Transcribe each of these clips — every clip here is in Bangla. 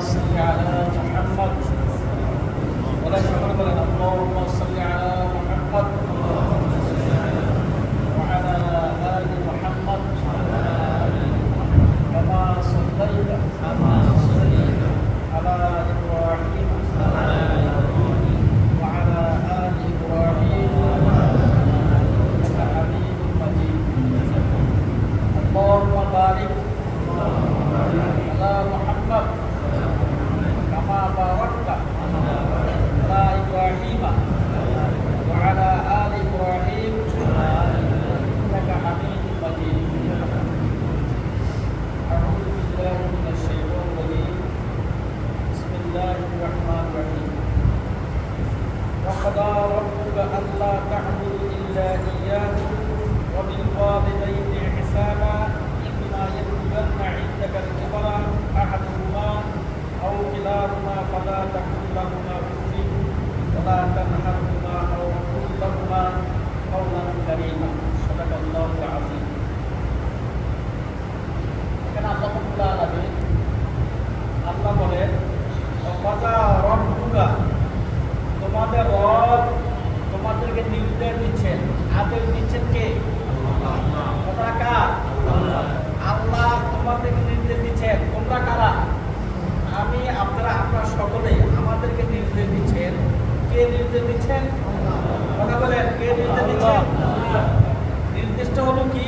صل على محمد ولا شكر لنا اللهم صل على محمد وعلى آل محمد كما صليت على إبراهيم وعلى آل إبراهيم إنك حميد مجيد اللهم بارك على محمد كما باركت على إبراهيم وعلى آل إبراهيم إنك حميد مجيد أعوذ بالله من الشيطان الرجيم بسم الله الرحمن الرحيم وقضى ربك ألا تعبدوا إلا إياه وبالوالدين إحسانا إما يبلغن عندك الكبر أحدهما أو كلاهما فلا تقل لهما أف ولا تنهرهما أو قل لهما قولا كريما صدق الله العظيم. এখানে আল্লাহ রাব্বুল আলামিন আল্লাহ বলেন ওয়াজা রব্বুকা তোমাদের রব তোমাদেরকে নির্দেশ দিচ্ছেন, আদেশ দিচ্ছেন কে? তোমরা কার? আল্লাহ তোমাদেরকে নির্দেশ দিচ্ছেন। তোমরা কারা? আমি, আপনারা, আমরা সকলেই আমাদেরকে নির্দেশ দিচ্ছেন। কে নির্দেশ দিচ্ছেন? কথা বলেন, কে নির্দেশ দিচ্ছেন? নির্দেশটা হলো কি?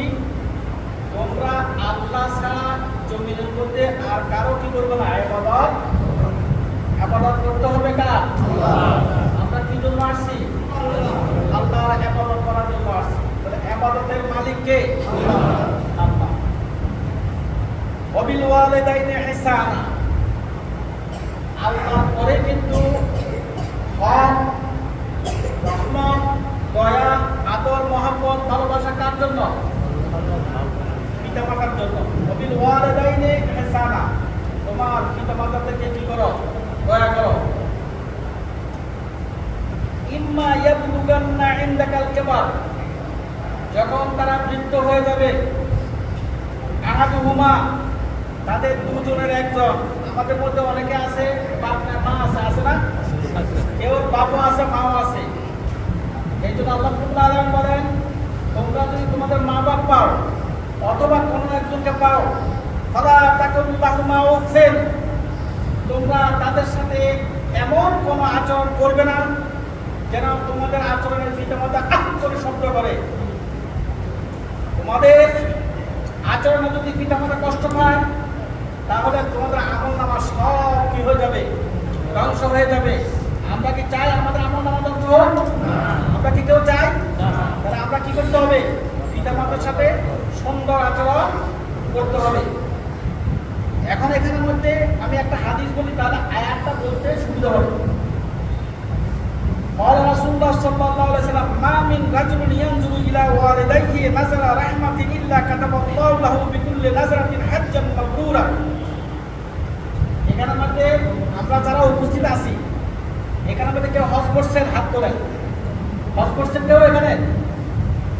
তোমরা আল্লাহ ছাড়া জমিনের মধ্যে আর কারো কি করবে না, ইবাদত করতে হবে কার? আমরা কি জন্য আসছি? আল্লাহর ইবাদত করার জন্য আসছি। তাহলে ইবাদতের মালিক কে? আল্লাহ। ওয়াবিল ওয়ালিদাইনি ইহসানা, আল্লাহর পরে কিন্তু হক, রহমত, দয়া, আদর, মহব্বত, ভালোবাসা কার জন্য? পিতামাতার জন্য। ওয়াবিল ওয়ালিদাইনি ইহসানা, তোমার পিতামাতাদেরকে কি করো? দয়া করো। ইম্মা ইয়াবলুগান্না ইনদাকাল কিবার, যখন তারা বৃদ্ধ হয়ে যাবে, আহাদুহুমা, তাদের দুজনের একজন। আমাদের মধ্যে অনেকে আছে বাপ না মা আছে, আছে না? কেউ বাপও আছে, মাও আছে। এই জন্য আল্লাহ রাব্বুল আলামিন বলেন তোমরা যদি তোমাদের মা বাপ পাও অথবা কোনো একজনকে পাও, ফালা তাকুল লাহুমা উফিন, তোমরা তাদের সাথে এমন কোনো আচরণ করবে না যেন তোমাদের আচরণের পিতামাতা আহ করে শব্দ করে। তোমাদের আচরণে যদি পিতামাতা কষ্ট পায় তাহলে তোমাদের আমলনামা সব কি হয়ে যাবে? ধ্বংস হয়ে যাবে। আমরা কি চাই আমাদের আমলনামা ধ্বংস হোক? আমরা কি কেউ চাই? তাহলে আমরা কি করতে হবে? পিতামাতার সাথে সুন্দর আচরণ করতে হবে। এখন এখানের মধ্যে আমি একটা হাদিস বলি, তাহলে আয়াতটা বলতে সুবিধা হবে। قال رسول الله صلى الله عليه وسلم ما من رجل ينظر الى والديه نظر رحمه الا كتب الله له بكل نظره حجا مبرورا। এখানের মধ্যে আমরা যারা উপস্থিত আছি, এখানের মধ্যে কেউ হজ করছেন? হাত তোলেন। হজ করছেন কেউ এখানে?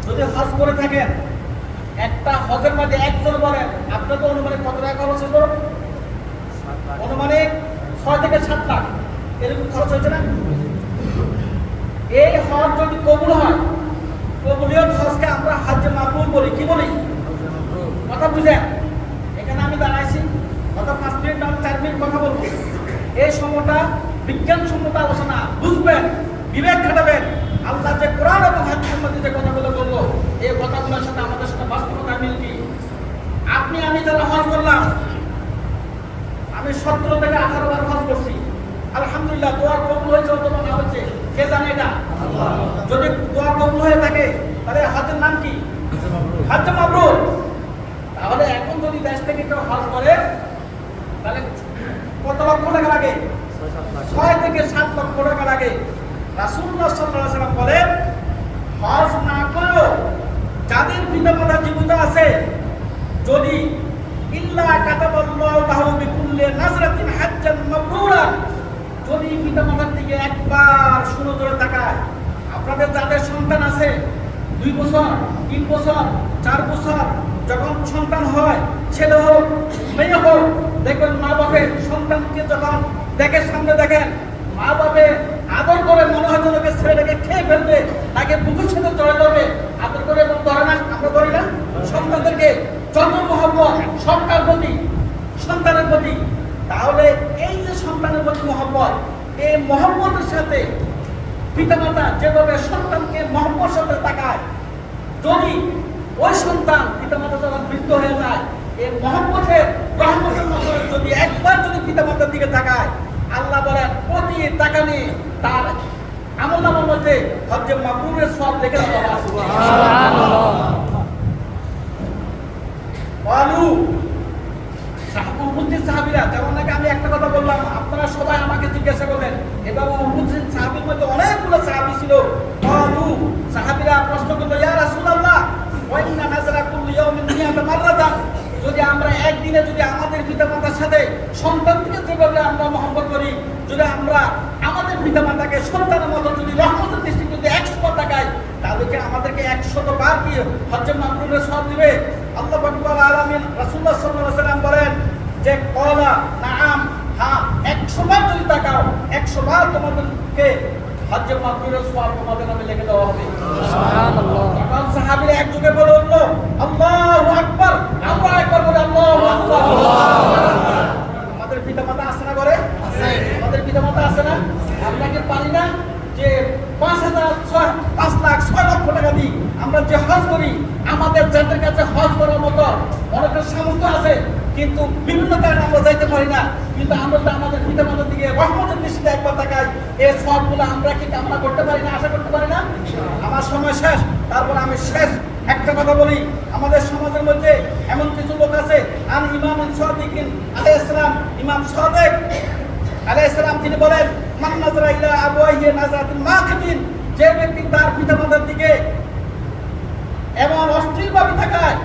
যদি হজ করে থাকেন, একটা হজের মধ্যে একজন বলেন আপনাদের অনুমানিক কত টাকা খরচ হলো? অনুমানিক 6 থেকে 7 লাখ এরকম খরচ হয়েছে না? এই হজ যদি কবুল হয়, কবুলিয়ত হজকে আমরা হজ্জে মাবরুর বলি। কি বলি? কথা বুঝেন? এখানে আমি দাঁড়াইছি, কত 5 মিনিট না 4 মিনিট কথা বলবো। এই সময়টা বিজ্ঞানসম্মত আলোচনা, বুঝবেন, বিবেক খাটাবেন। আল্লাহ যে কোরআন এবং হাদিসের মধ্যে যে কথাগুলো বললো, এই কথাগুলোর সাথে আমাদের সাথে বাস্তবতা মিল কি? আপনি আমি যারা হজ করলাম, আমি 17 থেকে 18 বার হজ করছি, আলহামদুলিল্লাহ। দোয়া কবুল হয়েছে অথবা না হয়েছে কে জানে? এটা আল্লাহ। যদি দোয়া কবুল হয়ে থাকে তাহলে হজের নাম কি? হজ্জে মাবরুর। তাহলে এখন যদি দেশ থেকে কেউ হজ করে তাহলে কত লক্ষ টাকা লাগে? 6 থেকে 7 লক্ষ টাকা লাগে। রাসূলুল্লাহ সাল্লাল্লাহু আলাইহি ওয়াসাল্লাম বলেন হজ না করেও যাদের পিতামাতা জীবিত আছে, যদি ইল্লা কাতাবাল্লাহু লাহু বিকুল্লি নাজরাতিন হাজ্জান মাবরুরা, যদি পিতামাতার দিকে একবার সুনজরে তাকায়, আপনাদের যাদের সন্তান আছে 2 বছর, 3 বছর, 4 বছর, যখন সন্তান হয়, ছেলে হোক মেয়ে হোক, দেখবেন মা বাপের সন্তানকে যখন দেখে সামনে দেখেন মা বাপে আদর করে মনে হয় যেন ছেলেটাকে খেয়ে ফেলবে, তাকে বুকের সাথে জড়ে ধরবে, আদর করে এবং ধরে না, আমরা ধরি না সন্তানদেরকে যত মহব্বত সরকার প্রতি সন্তানের প্রতি। তাহলে এই যে সন্তানের প্রতি মহব্বত, এই মহব্বতের সাথে পিতামাতা যেভাবে সন্তানকে মহব্বতের সাথে তাকায়, যদি ওই সন্তান পিতামাতা যখন বৃদ্ধ হয়ে যায়, এই মহব্বতের রহমতের মতো যদি একবার যদি পিতামাতার দিকে তাকায়, আল্লাহ বলেন প্রতি তাকালে তার আমলনামার মধ্যে হজ্জে মাবরুরের সওয়াব লিখে দেওয়া হয়। সুবহানাল্লাহ। ওয়ালু উপস্থিত সাহাবীরা, যেমন নাকি আমি একটা কথা বললাম, আপনারা সবাই আমাকে জিজ্ঞাসা করলেন, এভাবে উপস্থিত সাহাবীর মধ্যে অনেকগুলো সাহাবী ছিল। ওয়ালু সাহাবীরা প্রশ্ন করলো, ইয়া রাসূলুল্লাহ ওয়া ইন্না নাযরা কুল্লি ইয়াউমিন মিয়াতা মাররাতান, যদি আমরা একদিনে যদি আমাদের পিতামাতার সাথে সন্তানকে যেভাবে আমরা মহব্বত করি, যদি আমরা আমাদের পিতামাতাকে সন্তানের মতো যদি রহমতের দৃষ্টিতে যদি 100 বার তাকাই, তাহলে কি আমাদেরকে 100 বার কি হজ্জে মাবরুরের সওয়াব দিবে? আল্লাহ রাব্বুল আলামিন রাসূলুল্লাহ সাল্লাল্লাহু আলাইহি ওয়াসাল্লাম বলেন যে ক্বালা নাআম, হ্যাঁ 100 বার যদি তাকাও 100 বার তোমাদেরকে হজ্জে মাবরুরের সওয়াব তোমাদের নামে লিখে দেওয়া হবে। সুবহানাল্লাহ। তখন সাহাবীরা একযোগে বলে উঠল, আল্লাহু আকবার, আমরা একবার বলি আল্লাহু আকবার। আমাদের পিতামাতা আছে না ঘরে? আছে। আমাদের পিতামাতা আছে না? আমরা কি পারি না যে 5 লাখ 6 লক্ষ টাকা দিই আমরা যে হজ করি? আমাদের যাদের কাছে হজ করার মতো অনেকের সামর্থ্য আছে, কিন্তু বিভিন্ন কারণে আমরা যাইতে পারি না, কিন্তু আমরা তো আমাদের পিতামাতার দিকে রহমতের দৃষ্টিতে একবার তাকাই, এই সওয়াবগুলো আমরা কি কামনা করতে পারি না, আশা করতে পারি না? আমার সময় শেষ, তারপর আমি শেষ একটা কথা বলি। আমাদের সমাজের মধ্যে এমন কিছু লোক আছে, আন ইমাম সাদিকিন আলাইহিস সালাম, ইমাম সাদিক আলাইহিস সালাম তিনি বলেন, মান নাযরা ইলা আবওয়াইহি নাযরাতুল মাকিতিন, যে ব্যক্তি তার পিতামাতার দিকে এমন অস্থিরভাবে তাকায়,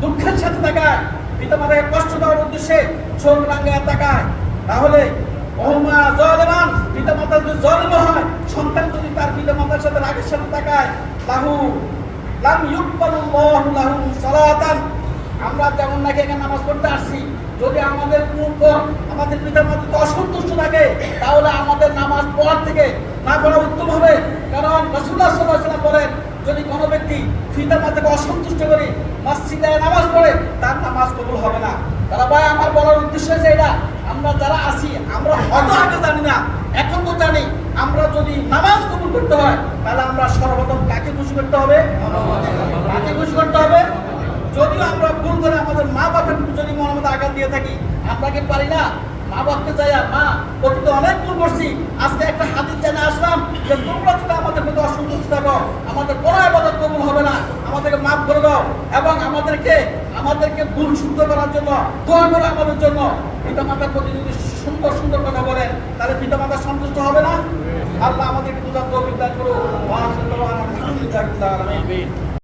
দুঃখের সাথে তাকায়, পিতামাতাকে কষ্ট দেওয়ার উদ্দেশ্যে চোখ রাঙায় তাকায়, তাহলে ওহুমা যালিমান, পিতামাতা যদি জালিম হয়, সন্তান যদি তার পিতামাতার সাথে রাগের সাথে তাকায়, লাহু লাম ইউকবালুল্লাহু লাহু সালাতান, আমরা যেমন নাকি এখানে নামাজ পড়তে আসছি, যদি আমাদের আমাদের পিতামাতাকে অসন্তুষ্ট থাকে, তাহলে আমাদের নামাজ পড়ার থেকে না পড়া উত্তম হবে। কারণ রাসূলুল্লাহ সাল্লাল্লাহু আলাইহি ওয়াসাল্লাম বলেন, যদি কোনো ব্যক্তি পিতামাতাকে অসন্তুষ্ট করে মসজিদে নামাজ পড়ে, তার নামাজ কবুল হবে না। তারা ভাই আমার বলার উদ্দেশ্য হচ্ছে এটা, আমরা যারা আছি আমরা হয়তো আগে জানি না, এখন তো জানি, আমরা যদি নামাজ কবুল করতে হয়, তাহলে আমরা সর্বপ্রথম কাকে খুশি করতে হবে? কাকে খুশি করতে হবে? যদিও আমরা ভুল করে আমাদের মা বাপের যদি মনের মধ্যে আঘাত দিয়ে থাকি, আমরা কি পারি না মা বাপকে চাই, মা অতীতে অনেক ভুল করছি, আজকে একটা হাদিস জানে আসলাম যে তোমরা যদি আমাদের প্রতি অসন্তুষ্ট থাকো, আমাদের কোনো ইবাদত কবুল হবে না, আমাদেরকে মাফ করে দাও, এবং আমাদেরকে ভুল শুদ্ধ করার জন্য দোয়া করো আমাদের জন্য। পিতামাতার প্রতি যদি সুন্দর সুন্দর কথা বলেন, তাহলে পিতামাতা সন্তুষ্ট হবে না? আল্লাহ আমাদেরকে বুঝার তৌফিক দান করুন।